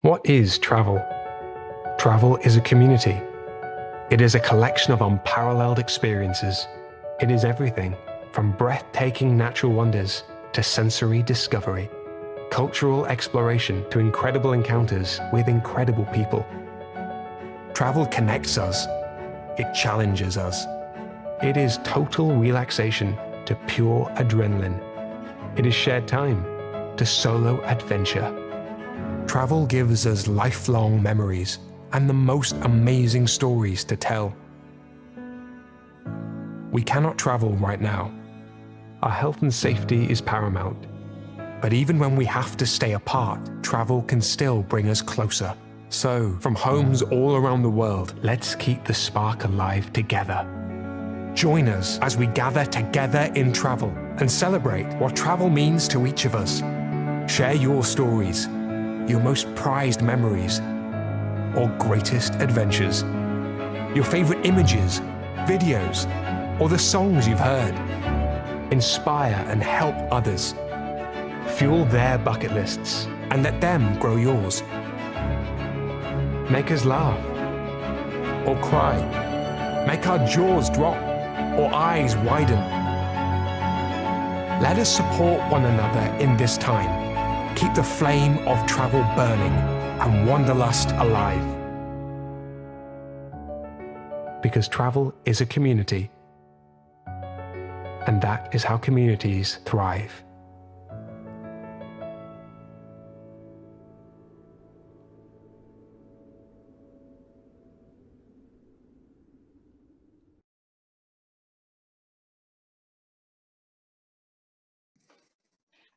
What is travel? Travel is a community. It is a collection of unparalleled experiences. It is everything from breathtaking natural wonders to sensory discovery, cultural exploration to incredible encounters with incredible people. Travel connects us. It challenges us. It is total relaxation to pure adrenaline. It is shared time to solo adventure. Travel gives us lifelong memories and the most amazing stories to tell. We cannot travel right now. Our health and safety is paramount. But even when we have to stay apart, travel can still bring us closer. So, from homes all around the world, let's keep the spark alive together. Join us as we gather together in travel and celebrate what travel means to each of us. Share your stories, your most prized memories, or greatest adventures. Your favorite images, videos, or the songs you've heard. Inspire and help others. Fuel their bucket lists and let them grow yours. Make us laugh or cry. Make our jaws drop or eyes widen. Let us support one another in this time. Keep the flame of travel burning and wanderlust alive. Because travel is a community, and that is how communities thrive.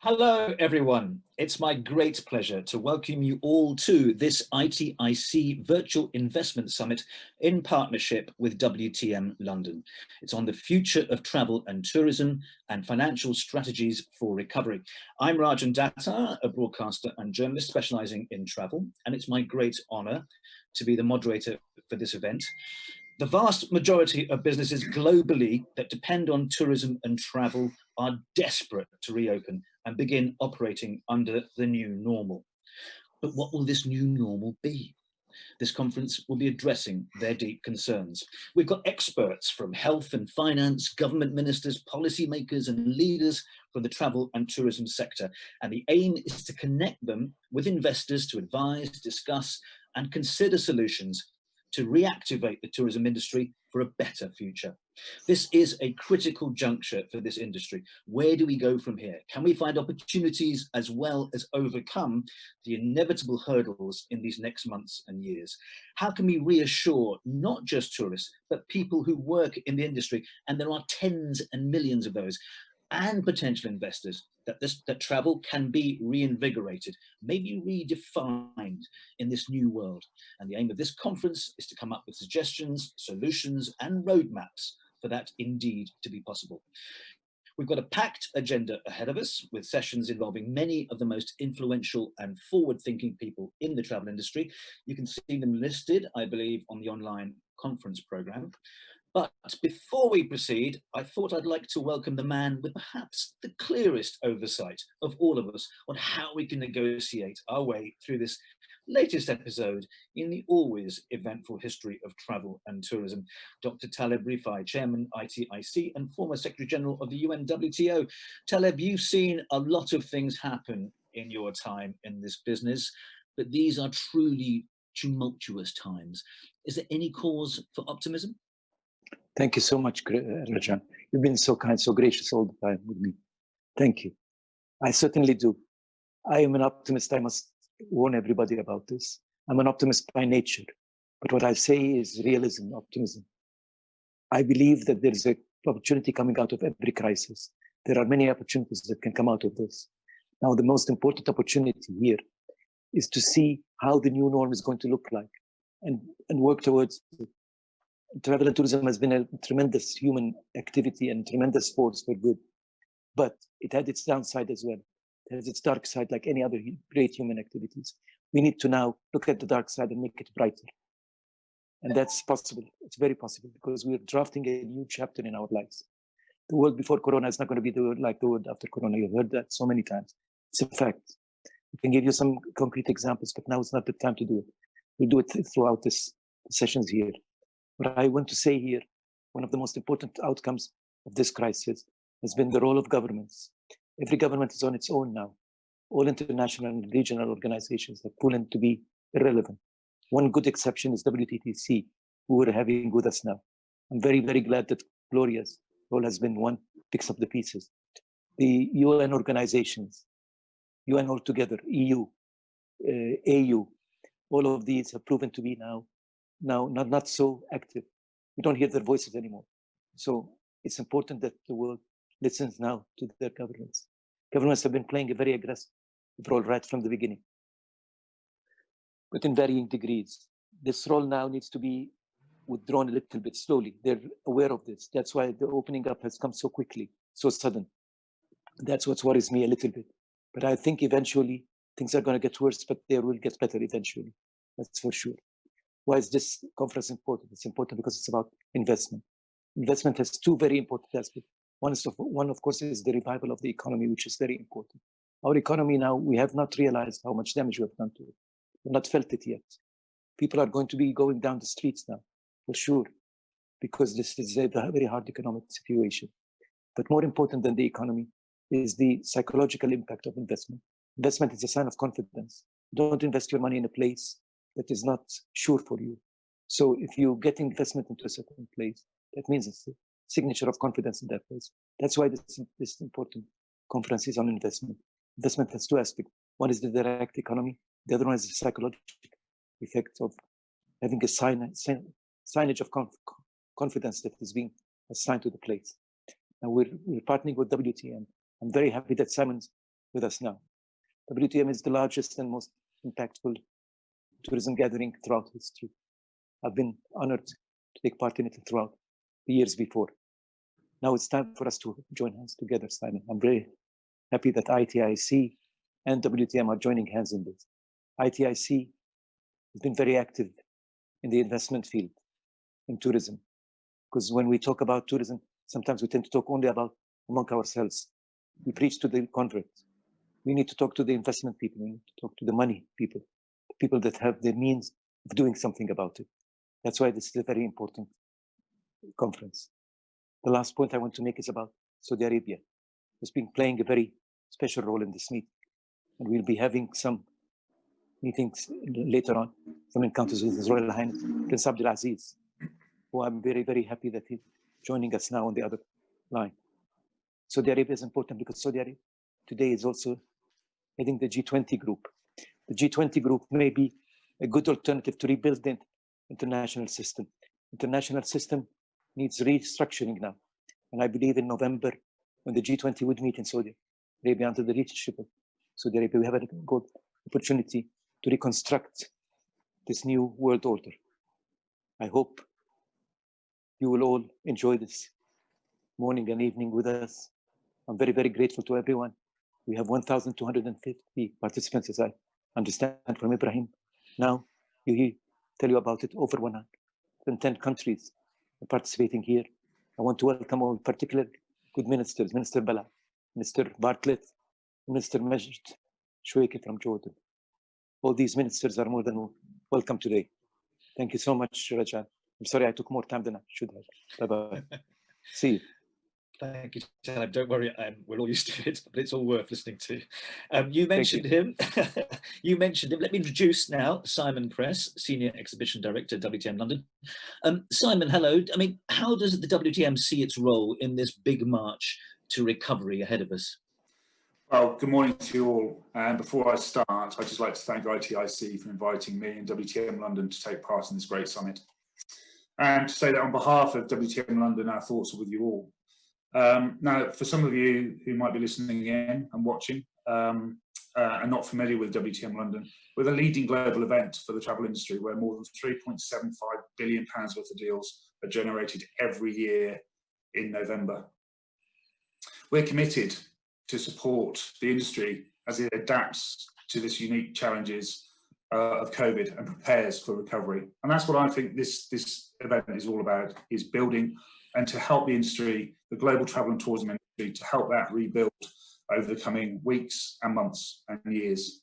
Hello, everyone. It's my great pleasure to welcome you all to this ITIC Virtual Investment Summit in partnership with WTM London. It's on the future of travel and tourism and financial strategies for recovery. I'm Rajan Datar, a broadcaster and journalist specializing in travel, and it's my great honor to be the moderator for this event. The vast majority of businesses globally that depend on tourism and travel are desperate to reopen and begin operating under the new normal. But what will this new normal be? This conference will be addressing their deep concerns. We've got experts from health and finance, government ministers, policymakers, and leaders from the travel and tourism sector. And the aim is to connect them with investors to advise, discuss, and consider solutions to reactivate the tourism industry for a better future. This is a critical juncture for this industry. Where do we go from here? Can we find opportunities as well as overcome the inevitable hurdles in these next months and years? How can we reassure not just tourists, but people who work in the industry, and there are tens and millions of those, and potential investors, that travel can be reinvigorated, maybe redefined in this new world. And the aim of this conference is to come up with suggestions, solutions, and roadmaps for that indeed to be possible. We've got a packed agenda ahead of us with sessions involving many of the most influential and forward-thinking people in the travel industry. You can see them listed, I believe, on the online conference program. But before we proceed, I thought I'd like to welcome the man with perhaps the clearest oversight of all of us on how we can negotiate our way through this latest episode in the always eventful history of travel and tourism. Dr. Taleb Rifai, Chairman ITIC and former Secretary General of the UNWTO. Taleb, you've seen a lot of things happen in your time in this business, but these are truly tumultuous times. Is there any cause for optimism? Thank you so much, Rajan. You've been so kind, so gracious all the time with me. Thank you. I certainly do. I am an optimist. I must warn everybody about this. I'm an optimist by nature. But what I say is realism, optimism. I believe that there is an opportunity coming out of every crisis. There are many opportunities that can come out of this. Now, the most important opportunity here is to see how the new norm is going to look like and work towards it. Travel and tourism has been a tremendous human activity and tremendous force for good, but it had its downside as well. It has its dark side like any other great human activities. We need to now look at the dark side and make it brighter. And that's possible. It's very possible because we're drafting a new chapter in our lives. The world before Corona is not going to be like the world after Corona. You've heard that so many times. It's a fact. I can give you some concrete examples, but now it's not the time to do it. We'll do it throughout this sessions here. What I want to say here, one of the most important outcomes of this crisis has been the role of governments. Every government is on its own now. All international and regional organizations have proven to be irrelevant. One good exception is WTTC, who we're having with us now. I'm very, very glad that Gloria's role has been one, picks up the pieces. The UN organizations, UN altogether, EU, AU, all of these have proven to be now not so active. We don't hear their voices anymore. So it's important that the world listens now to their governments. Governments have been playing a very aggressive role right from the beginning, but in varying degrees. This role now needs to be withdrawn a little bit slowly. They're aware of this. That's why the opening up has come so quickly, so sudden. That's what worries me a little bit. But I think eventually things are going to get worse, but they will get better eventually. That's for sure. Why is this conference important? It's important because it's about investment. Investment has two very important aspects. One, of course, is the revival of the economy, which is very important. Our economy now, we have not realized how much damage we have done to it. We've not felt it yet. People are going to be going down the streets now, for sure, because this is a very hard economic situation. But more important than the economy is the psychological impact of investment. Investment is a sign of confidence. Don't invest your money in a place that is not sure for you. So if you get investment into a certain place, that means it's a signature of confidence in that place. That's why this important conference is on investment. Investment has two aspects. One is the direct economy. The other one is the psychological effect of having a signage of confidence that is being assigned to the place. Now we're partnering with WTM. I'm very happy that Simon's with us now. WTM is the largest and most impactful tourism gathering throughout history. I've been honored to take part in it throughout the years before. Now it's time for us to join hands together, Simon. I'm very happy that ITIC and WTM are joining hands in this. ITIC has been very active in the investment field, in tourism, because when we talk about tourism, sometimes we tend to talk only about among ourselves. We preach to the converts. We need to talk to the investment people. We need to talk to the money people, the people that have the means of doing something about it. That's why this is a very important conference. The last point I want to make is about Saudi Arabia. It's been playing a very special role in this meeting. And we'll be having some meetings later on, some encounters with His Royal Highness Prince Abdulaziz, who I'm very, very happy that he's joining us now on the other line. Saudi Arabia is important because Saudi Arabia today is also heading the G20 group. The G20 group may be a good alternative to rebuild the international system. International system needs restructuring now. And I believe in November, when the G20 would meet in Saudi Arabia under the leadership of Saudi Arabia, we have a good opportunity to reconstruct this new world order. I hope you will all enjoy this morning and evening with us. I'm very, very grateful to everyone. We have 1,250 participants, as I understand from Ibrahim. Now, you tell you about it, over 110 countries are participating here. I want to welcome all particular good ministers, Minister Bala, Minister Bartlett, Minister Majd Shweiki from Jordan. All these ministers are more than welcome today. Thank you so much, Rajan. I'm sorry I took more time than I should have. Bye-bye. See you. Thank you, Taleb. Don't worry, we're all used to it, but it's all worth listening to. You mentioned him. You mentioned him. Let me introduce now Simon Press, Senior Exhibition Director, WTM London. Simon, hello. I mean, how does the WTM see its role in this big march to recovery ahead of us? Well, good morning to you all. And before I start, I'd just like to thank ITIC for inviting me and WTM London to take part in this great summit. And to say that on behalf of WTM London, our thoughts are with you all. Now, for some of you who might be listening in and watching and not familiar with WTM London, we're the leading global event for the travel industry, where more than £3.75 billion worth of deals are generated every year in November. We're committed to support the industry as it adapts to this unique challenges of COVID and prepares for recovery. And that's what I think this event is all about, is building and to help the industry, the global travel and tourism industry, to help that rebuild over the coming weeks and months and years.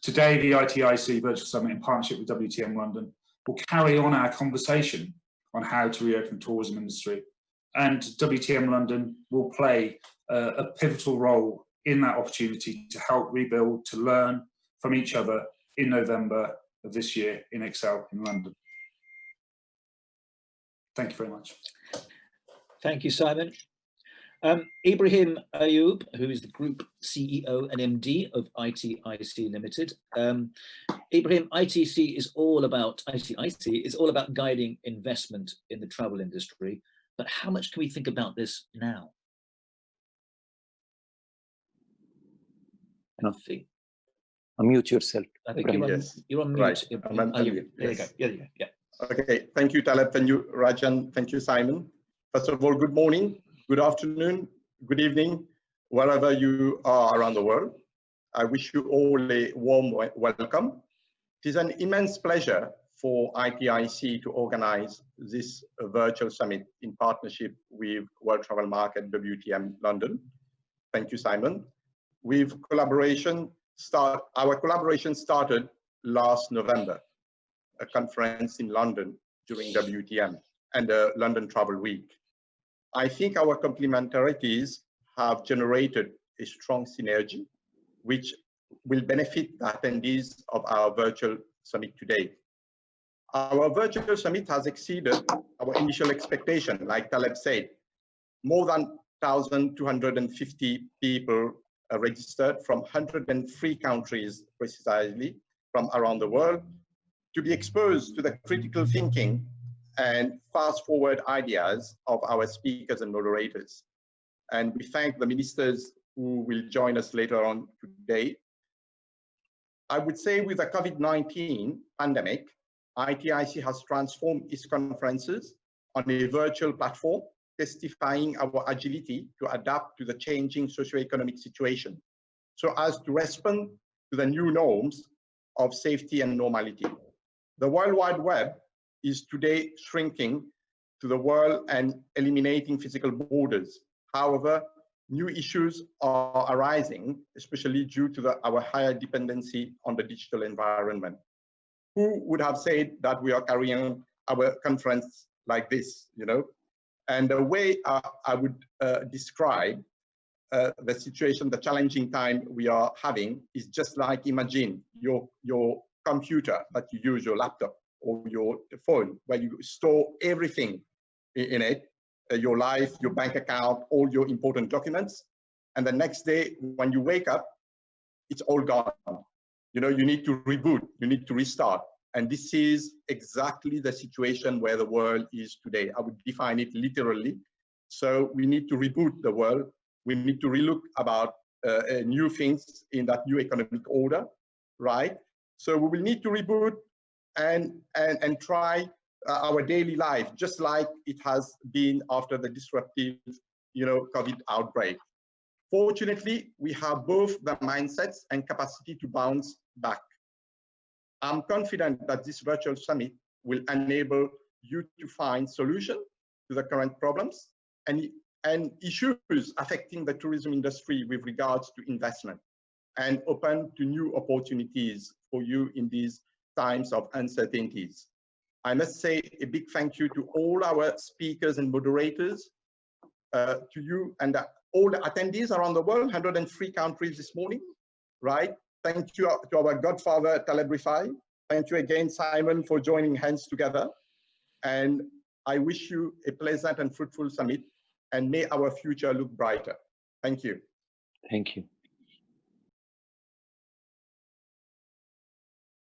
Today, the ITIC Virtual Summit in partnership with WTM London will carry on our conversation on how to reopen the tourism industry, and WTM London will play a pivotal role in that opportunity to help rebuild, to learn from each other in November of this year in Excel in London. Thank you very much. Thank you, Simon. Ibrahim Ayoub, who is the Group CEO and MD of ITIC Limited. Ibrahim, ITIC is all about guiding investment in the travel industry, but how much can we think about this now? Unmute yourself. I think you're on mute. Right. There you go. Yeah. Okay, thank you, Taleb. Thank you, Rajan. Thank you, Simon. First of all, good morning, good afternoon, good evening, wherever you are around the world. I wish you all a warm welcome. It is an immense pleasure for ITIC to organize this virtual summit in partnership with World Travel Market WTM London. Thank you, Simon. Our collaboration started last November, a conference in London during WTM and the London Travel Week. I think our complementarities have generated a strong synergy, which will benefit the attendees of our virtual summit today. Our virtual summit has exceeded our initial expectation, like Taleb said. More than 1,250 people are registered from 103 countries, precisely, from around the world, to be exposed to the critical thinking and fast-forward ideas of our speakers and moderators. And we thank the ministers who will join us later on today. I would say with the COVID-19 pandemic, ITIC has transformed its conferences on a virtual platform, testifying our agility to adapt to the changing socioeconomic situation, so as to respond to the new norms of safety and normality. The World Wide Web is today shrinking to the world and eliminating physical borders. However, new issues are arising, especially due to our higher dependency on the digital environment. Who would have said that we are carrying our conference like this, you know? And the way I would describe the situation, the challenging time we are having is just like, imagine your computer that you use, your laptop or your phone, where you store everything in it, your life, your bank account, all your important documents. And the next day, when you wake up, it's all gone. You know, you need to reboot, you need to restart. And this is exactly the situation where the world is today. I would define it literally. So we need to reboot the world. We need to relook about new things in that new economic order, right? So we will need to reboot and try our daily life, just like it has been after the disruptive, COVID outbreak. Fortunately, we have both the mindsets and capacity to bounce back. I'm confident that this virtual summit will enable you to find solutions to the current problems and issues affecting the tourism industry with regards to investment, and open to new opportunities for you in these times of uncertainties. I must say a big thank you to all our speakers and moderators, to you and all the attendees around the world, 103 countries this morning, right? Thank you to our godfather, Taleb Rifai. Thank you again, Simon, for joining hands together. And I wish you a pleasant and fruitful summit, and may our future look brighter. Thank you. Thank you.